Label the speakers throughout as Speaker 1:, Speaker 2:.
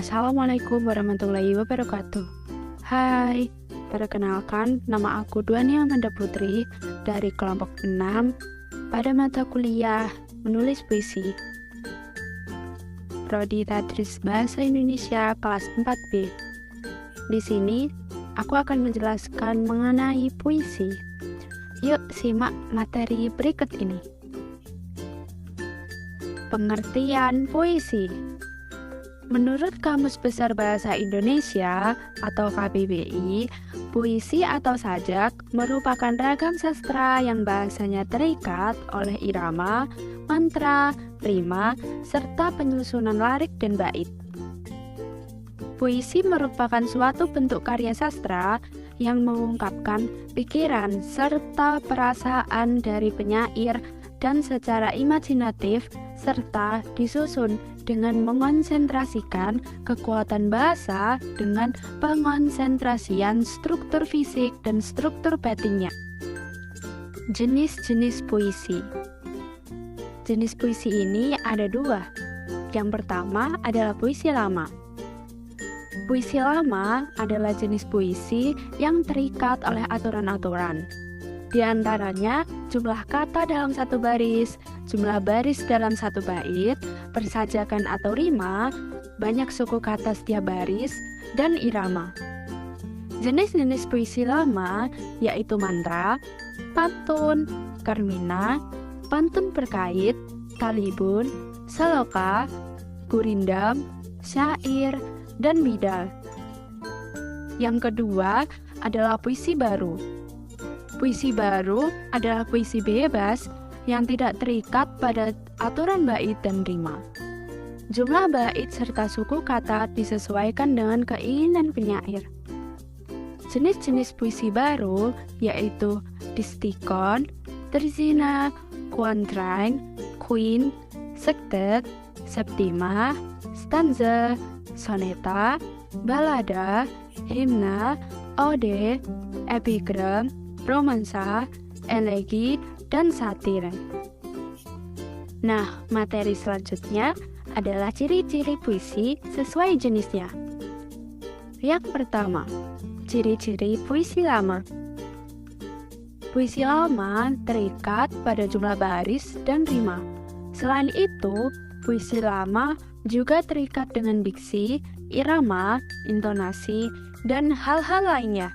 Speaker 1: Assalamualaikum warahmatullahi wabarakatuh. Hai, perkenalkan nama aku Duania Amanda Putri dari kelompok 6 pada mata kuliah menulis puisi. Prodi Tadris Bahasa Indonesia kelas 4B. Di sini aku akan menjelaskan mengenai puisi. Yuk simak materi berikut ini. Pengertian puisi. Menurut Kamus Besar Bahasa Indonesia atau KBBI, puisi atau sajak merupakan ragam sastra yang bahasanya terikat oleh irama, mantra, rima, serta penyusunan lirik dan bait. Puisi merupakan suatu bentuk karya sastra yang mengungkapkan pikiran serta perasaan dari penyair dan secara imajinatif serta disusun dengan mengonsentrasikan kekuatan bahasa dengan pengonsentrasian struktur fisik dan struktur batinnya. Jenis-jenis puisi. Jenis puisi ini ada dua. Yang pertama adalah puisi lama. Puisi lama adalah jenis puisi yang terikat oleh aturan-aturan. Di antaranya jumlah kata dalam satu baris, jumlah baris dalam satu bait, persajakan atau rima, banyak suku kata setiap baris, dan irama. Jenis-jenis puisi lama yaitu mantra, pantun, karmina, pantun berkait, kalibun, saloka, gurindam, syair, dan bidal. Yang kedua adalah puisi baru. Puisi baru adalah puisi bebas yang tidak terikat pada aturan bait dan rima. Jumlah bait serta suku kata disesuaikan dengan keinginan penyair. Jenis-jenis puisi baru yaitu distikon, terzina, quatrain, queen, sektet, septima, stanza, soneta, balada, himna, ode, epigram, romansa, elegi, dan satir. Nah, materi selanjutnya adalah ciri-ciri puisi sesuai jenisnya. Yang pertama, ciri-ciri puisi lama. Puisi lama terikat pada jumlah baris dan rima. Selain itu, puisi lama juga terikat dengan diksi, irama, intonasi, dan hal-hal lainnya.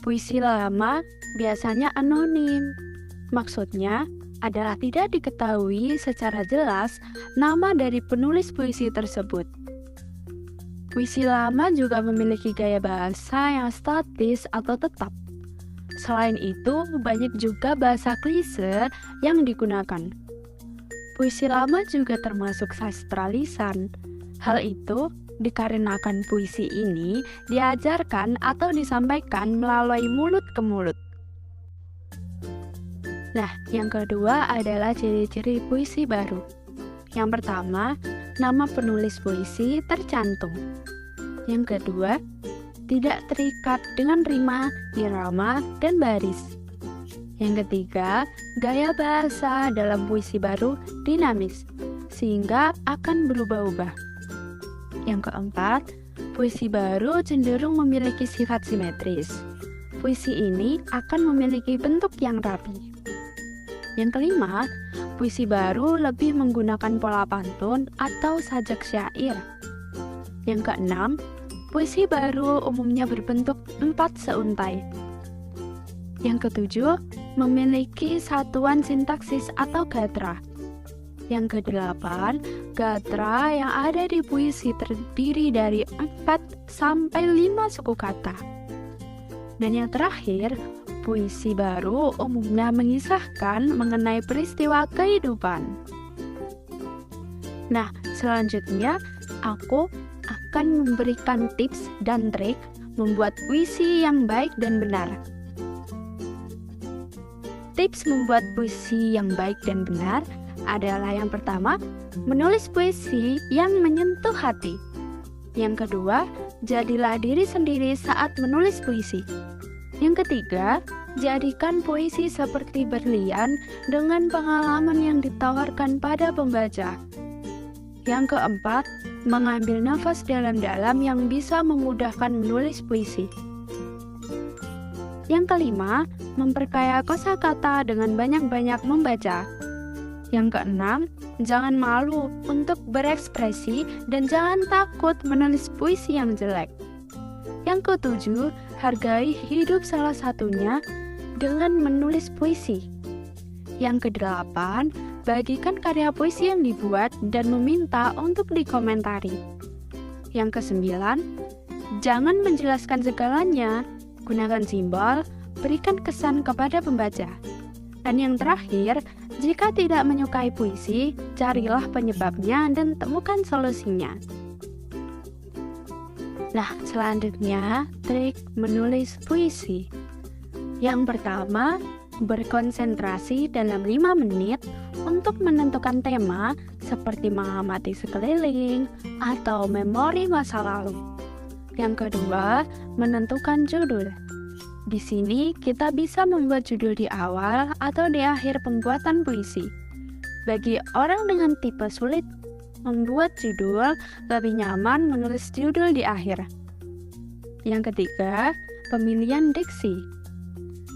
Speaker 1: Puisi lama biasanya anonim. Maksudnya adalah tidak diketahui secara jelas nama dari penulis puisi tersebut. Puisi lama juga memiliki gaya bahasa yang statis atau tetap. Selain itu, banyak juga bahasa klise yang digunakan. Puisi lama juga termasuk sastra lisan. Hal itu dikarenakan puisi ini diajarkan atau disampaikan melalui mulut ke mulut. Nah, yang kedua adalah ciri-ciri puisi baru. Yang pertama, nama penulis puisi tercantum. Yang kedua, tidak terikat dengan rima, irama, dan baris. Yang ketiga, gaya bahasa dalam puisi baru dinamis, sehingga akan berubah-ubah. Yang keempat, puisi baru cenderung memiliki sifat simetris. Puisi ini akan memiliki bentuk yang rapi. Yang kelima, puisi baru lebih menggunakan pola pantun atau sajak syair. Yang keenam, puisi baru umumnya berbentuk 4 seuntai. Yang ketujuh, memiliki satuan sintaksis atau gatra. Yang kedelapan, gatra yang ada di puisi terdiri dari 4 sampai 5 suku kata. Dan yang terakhir, puisi baru umumnya mengisahkan mengenai peristiwa kehidupan. Nah, selanjutnya aku akan memberikan tips dan trik membuat puisi yang baik dan benar. Tips membuat puisi yang baik dan benar adalah yang pertama, menulis puisi yang menyentuh hati. Yang kedua, jadilah diri sendiri saat menulis puisi. Yang ketiga, jadikan puisi seperti berlian dengan pengalaman yang ditawarkan pada pembaca. Yang keempat, mengambil nafas dalam-dalam yang bisa memudahkan menulis puisi. Yang kelima, memperkaya kosakata dengan banyak-banyak membaca. Yang keenam, jangan malu untuk berekspresi dan jangan takut menulis puisi yang jelek. Yang ketujuh, hargai hidup salah satunya dengan menulis puisi. Yang kedelapan, bagikan karya puisi yang dibuat dan meminta untuk dikomentari. Yang kesembilan, jangan menjelaskan segalanya, gunakan simbol, berikan kesan kepada pembaca. Dan yang terakhir, jika tidak menyukai puisi, carilah penyebabnya dan temukan solusinya. Nah, selanjutnya, trik menulis puisi. Yang pertama, berkonsentrasi dalam 5 menit untuk menentukan tema seperti mengamati sekeliling atau memori masa lalu. Yang kedua, menentukan judul. Di sini kita bisa membuat judul di awal atau di akhir pembuatan puisi. Bagi orang dengan tipe sulit membuat judul, lebih nyaman menulis judul di akhir. Yang ketiga, pemilihan diksi.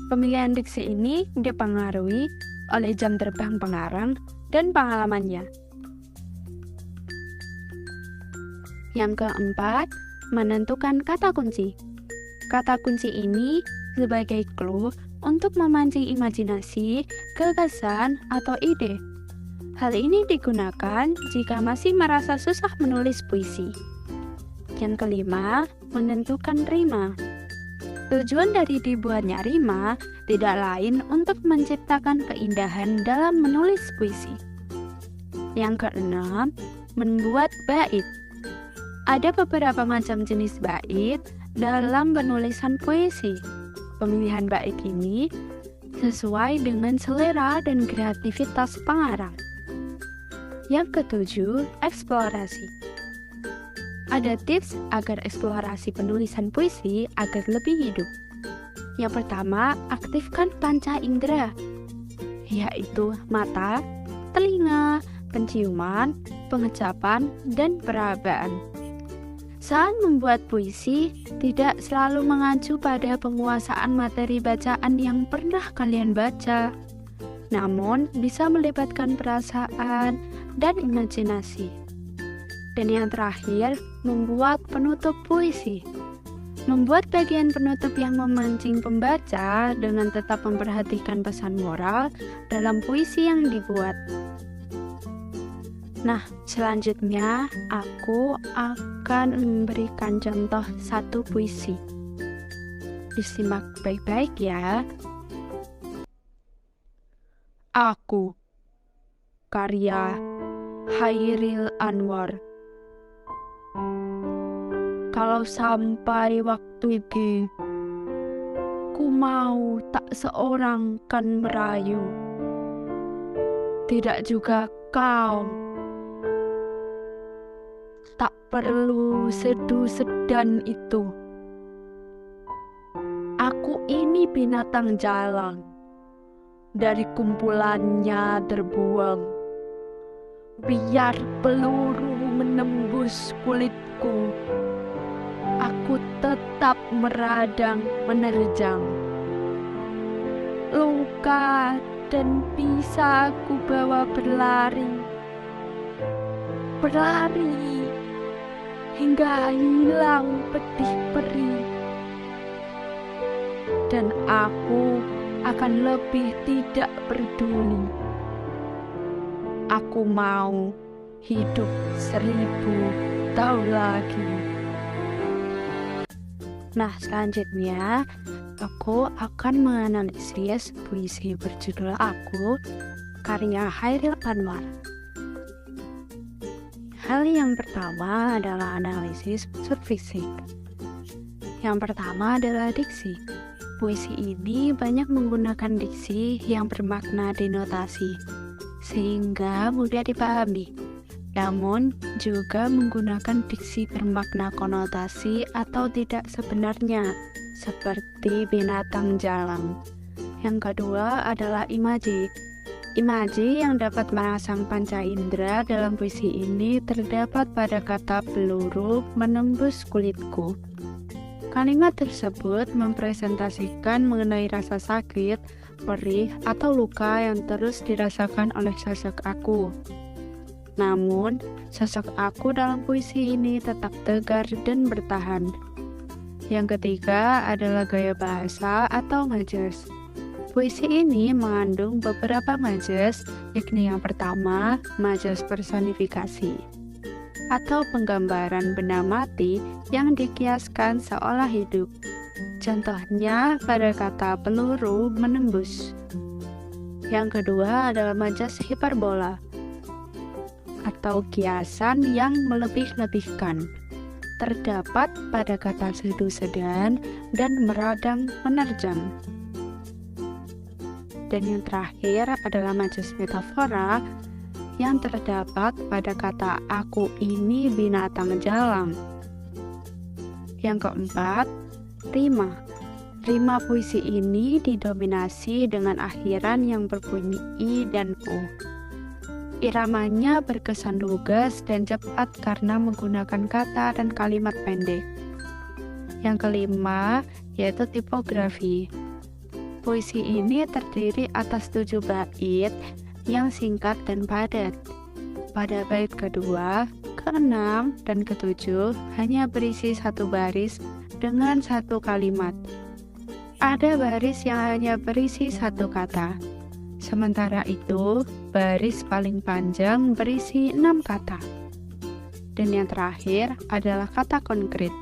Speaker 1: Pemilihan diksi ini dipengaruhi oleh jam terbang pengarang dan pengalamannya. Yang keempat, menentukan kata kunci. Kata kunci ini sebagai clue untuk memancing imajinasi, gagasan, atau ide. Hal ini digunakan jika masih merasa susah menulis puisi. Yang kelima, menentukan rima. Tujuan dari dibuatnya rima tidak lain untuk menciptakan keindahan dalam menulis puisi. Yang keenam, membuat bait. Ada beberapa macam jenis bait dalam penulisan puisi. Pemilihan bait ini sesuai dengan selera dan kreativitas pengarang. Yang ketujuh, eksplorasi. Ada tips agar eksplorasi penulisan puisi agar lebih hidup. Yang pertama, aktifkan panca indera, yaitu mata, telinga, penciuman, pengecapan, dan perabaan. Saat membuat puisi, tidak selalu mengacu pada penguasaan materi bacaan yang pernah kalian baca, namun bisa melibatkan perasaan dan imajinasi. Dan yang terakhir, membuat penutup puisi. Membuat bagian penutup yang memancing pembaca dengan tetap memperhatikan pesan moral dalam puisi yang dibuat. Nah, selanjutnya aku akan memberikan contoh satu puisi. Disimak baik-baik ya. Aku, karya Chairil Anwar. Kalau sampai waktu itu, ku mau tak seorang kan merayu, tidak juga kau. Tak perlu sedu sedan itu. Aku ini binatang jalan, dari kumpulannya terbuang. Biar peluru menembus kulitku, aku tetap meradang menerjang. Luka dan bisa ku bawa berlari, berlari hingga hilang pedih perih. Dan aku akan lebih tidak peduli. Aku mau hidup 1000 tahun lagi. Nah, selanjutnya aku akan menganalisis puisi berjudul Aku, karya Chairil Anwar. Hal yang pertama adalah analisis unsur fisik. Yang pertama adalah diksi. Puisi ini banyak menggunakan diksi yang bermakna denotasi, sehingga mudah dipahami. Namun juga menggunakan diksi bermakna konotasi atau tidak sebenarnya, seperti binatang jalang. Yang kedua adalah imaji. Imaji yang dapat merangsang panca indera dalam puisi ini terdapat pada kata peluru menembus kulitku. Kalimat tersebut mempresentasikan mengenai rasa sakit, perih, atau luka yang terus dirasakan oleh sosok aku. Namun, sosok aku dalam puisi ini tetap tegar dan bertahan. Yang ketiga adalah gaya bahasa atau majas. Puisi ini mengandung beberapa majas, yakni yang pertama, majas personifikasi atau penggambaran benda mati yang dikiaskan seolah hidup. Contohnya pada kata peluru menembus. Yang kedua adalah majas hiperbola atau kiasan yang melebih-lebihkan. Terdapat pada kata sedu-sedan dan meradang menerjang. Dan yang terakhir adalah majas metafora yang terdapat pada kata aku ini binatang jalang. Yang keempat, rima. Rima puisi ini didominasi dengan akhiran yang berbunyi i dan u. Iramanya berkesan lugas dan cepat karena menggunakan kata dan kalimat pendek. Yang kelima, yaitu tipografi. Puisi ini terdiri atas 7 bait yang singkat dan padat. Pada bait kedua, keenam, dan ketujuh hanya berisi 1 baris dengan 1 kalimat. Ada baris yang hanya berisi 1 kata. Sementara itu, baris paling panjang berisi 6 kata. Dan yang terakhir adalah kata konkret.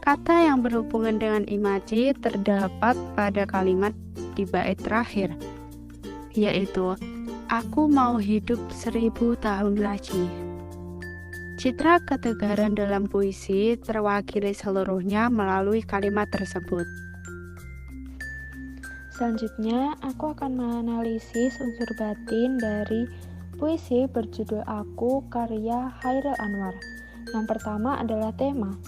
Speaker 1: Kata yang berhubungan dengan imaji terdapat pada kalimat di bait terakhir, yaitu aku mau hidup 1000 tahun lagi. Citra ketegaran dalam puisi terwakili seluruhnya melalui kalimat tersebut.
Speaker 2: Selanjutnya, aku akan menganalisis unsur batin dari puisi berjudul Aku karya Chairil Anwar. Yang pertama adalah tema.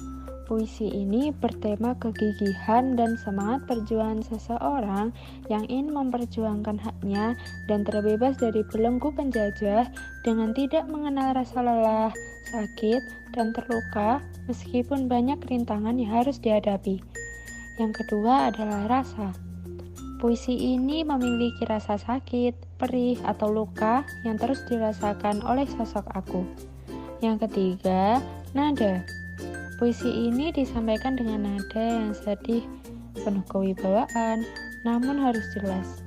Speaker 2: Puisi ini bertema kegigihan dan semangat perjuangan seseorang yang ingin memperjuangkan haknya dan terbebas dari belenggu penjajah dengan tidak mengenal rasa lelah, sakit, dan terluka meskipun banyak rintangan yang harus dihadapi. Yang kedua adalah rasa. Puisi ini memiliki rasa sakit, perih, atau luka yang terus dirasakan oleh sosok aku. Yang ketiga, nada. Puisi ini disampaikan dengan nada yang sedih, penuh kewibawaan, namun harus jelas.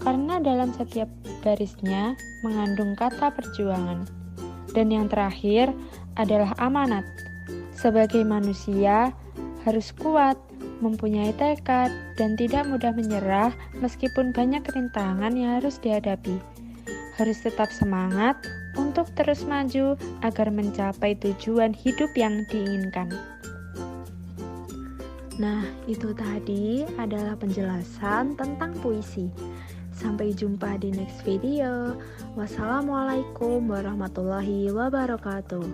Speaker 2: Karena dalam setiap barisnya mengandung kata perjuangan. Dan yang terakhir adalah amanat. Sebagai manusia, harus kuat, mempunyai tekad, dan tidak mudah menyerah meskipun banyak rintangan yang harus dihadapi. Harus tetap semangat untuk terus maju agar mencapai tujuan hidup yang diinginkan. Nah, itu tadi adalah penjelasan tentang puisi. Sampai jumpa di next video. Wassalamualaikum warahmatullahi wabarakatuh.